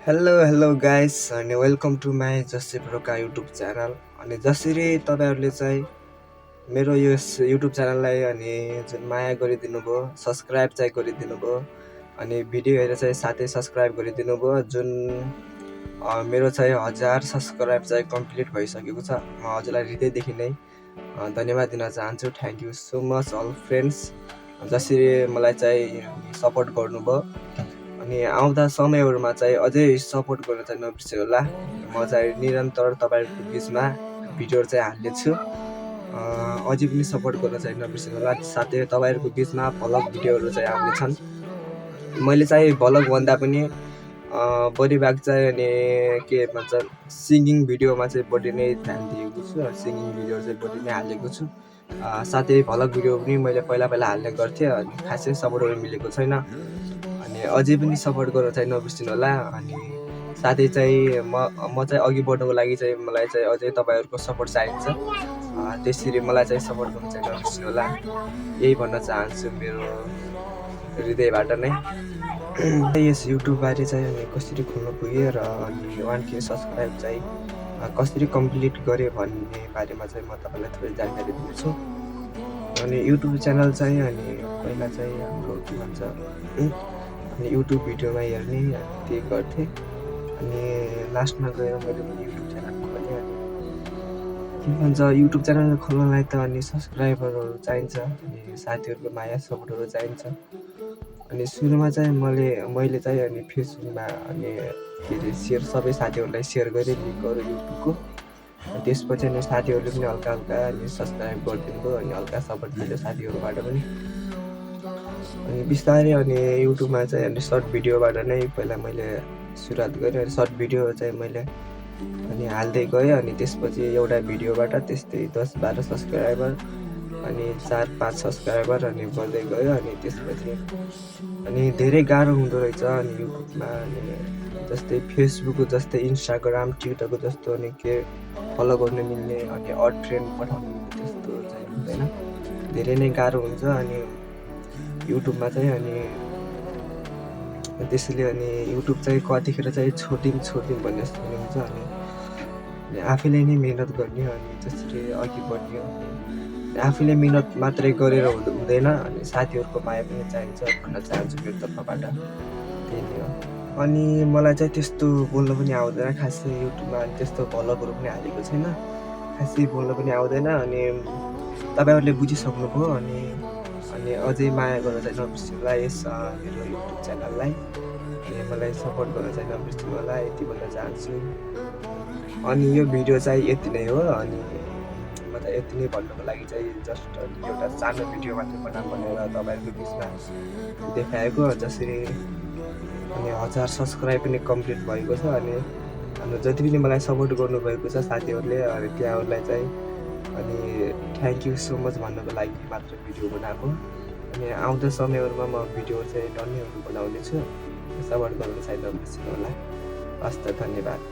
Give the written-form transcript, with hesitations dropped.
Hello guys अनि welcome to my Jassi प्रोका YouTube channel. अनि जसरी तपाईँहरूले चाहिँ मेरो यस युट्युब च्यानललाई अनि जुन माया गरिदिनु भयो, सब्सक्राइब चाहिँ गरिदिनु भयो अनि भिडियो हेरेर चाहिँ साथै सब्सक्राइब गरिदिनु भयो। जुन मेरो चाहिँ 1000 सब्सक्राइब चाहिँ कम्प्लिट भइसकेको छ। म हजुरलाई हृदयदेखि नै धन्यवाद दिन चाहन्छु। Thank you so much all friends, जसरी मलाई चाहिँ सपोर्ट गर्नुभयो। अनि आउँदा समयहरूमा चाहिँ अझै सपोर्ट गर्न चाहिँ नबिर्सिनु होला। म चाहिँ निरन्तर तपाईँहरूको बिचमा भिडियोहरू चाहिँ हाल्नेछु। अझै पनि सपोर्ट गर्न चाहिँ नबिर्सिनु होला। साथै तपाईँहरूको बिचमा भ्लग भिडियोहरू चाहिँ आउनेछन्। मैले चाहिँ भ्लग भन्दा पनि बढी भाग चाहिँ अनि के भन्छ सिङ्गिङ भिडियोमा चाहिँ बढी नै ध्यान दिएको छु। सिङ्गिङ भिडियोहरू चाहिँ बढी नै हालेको छु। साथै भ्लग भिडियो पनि मैले पहिला हाल्ने गर्थेँ, अनि खासै सपोर्टहरू मिलेको छैन। अनि अझै पनि सपोर्ट गर्न चाहिँ नबिर्सिनु होला। अनि साथै चाहिँ म चाहिँ अघि बढ्नुको लागि चाहिँ मलाई चाहिँ अझै तपाईँहरूको सपोर्ट चाहिन्छ। त्यसरी मलाई चाहिँ सपोर्ट गर्न चाहिँ नबिर्सिनु होला। यही भन्न चाहन्छु मेरो हृदयबाट नै। यस युट्युबबारे चाहिँ अनि कसरी खोल्न पुगेँ र अनि 1K सब्सक्राइब चाहिँ कसरी कम्प्लिट गरेँ भन्ने बारेमा चाहिँ म तपाईँलाई थोरै जानकारी दिन्छु। अनि युट्युब च्यानल चाहिँ अनि पहिला चाहिँ हाम्रो के भन्छ अनि युट्युब भिडियोमा हेर्ने अनि त्यही गर्थेँ। अनि लास्टमा गएर मैले पनि युट्युब च्यानल खोलेँ। अनि के भन्छ युट्युब च्यानल खोल्नलाई त अनि सब्सक्राइबरहरू चाहिन्छ, अनि साथीहरूको माया सपोर्टहरू चाहिन्छ। अनि सुरुमा चाहिँ मैले चाहिँ अनि फेसबुकमा अनि के अरे सबै साथीहरूलाई सेयर गरेँ लिङ्कहरू युट्युबको। अनि त्यसपछि अनि साथीहरूले पनि हल्का अनि सब्सक्राइब गरिदिनु भयो। अनि हल्का सपोर्ट मिल्यो साथीहरूबाट पनि। अनि बिस्तारै अनि युट्युबमा चाहिँ अनि सर्ट भिडियोबाट नै पहिला मैले सुरुवात गरेँ। अनि सर्ट भिडियो चाहिँ मैले अनि हाल्दै गएँ। अनि त्यसपछि एउटा भिडियोबाट त्यस्तै 10-12 सब्सक्राइबर अनि 4-5 सब्सक्राइबर अनि बढ्दै गयो। अनि त्यसपछि अनि धेरै गाह्रो हुँदो रहेछ अनि युट्युबमा। अनि जस्तै फेसबुक जस्तै इन्स्टाग्राम ट्विटरको जस्तो अनि के फलो गर्नु मिल्ने अनि अड फ्रेन्ड पठाउनु मिल्ने त्यस्तो चाहिँ हुँदैन, धेरै नै गाह्रो हुन्छ। अनि युट्युबमा चाहिँ अनि त्यसैले अनि युट्युब चाहिँ कतिखेर चाहिँ छोडिदिउँ भन्ने जस्तो हुन्छ। अनि आफैले नै मिहिनेत गर्ने अनि त्यसरी अघि बढ्ने हो। आफूले मिहिनेत मात्रै गरेर हुँदैन, अनि साथीहरूको माया पनि चाहिन्छ भन्न चाहन्छु मेरो तर्फबाट। त्यही नै हो। अनि मलाई चाहिँ त्यस्तो बोल्न पनि आउँदैन खासै युट्युबमा। अनि त्यस्तो भ्लगहरू पनि हालेको छैन, खासै बोल्न पनि आउँदैन। अनि तपाईँहरूले बुझिसक्नुभयो। अनि अझै माया गर्न चाहिँ नबिर्सिनु होला यस मेरो युट्युब च्यानललाई। अनि मलाई सपोर्ट गर्न चाहिँ नबिर्सिनु होला, यति भन्न चाहन्छु। अनि यो भिडियो चाहिँ यति नै हो। अनि म त यति नै भन्नुको लागि चाहिँ जस्ट एउटा सानो भिडियो मात्रै भनेर तपाईँहरूको बिचमा देखाएको। जसरी अनि 1000 सब्सक्राइब पनि कम्प्लिट भएको छ। अनि जति पनि मलाई सपोर्ट गर्नुभएको छ साथीहरूले, अनि त्यहाँहरूलाई चाहिँ अनि थ्याङ्क यू सो मच भन्नुको लागि मात्र भिडियो बनाएको। अनि आउँदो समयहरूमा म भिडियो चाहिँ डल्लैहरू बनाउने छु, सपोर्ट गर्नु चाहिँ नबिर्सिनु होला। हस् त, धन्यवाद।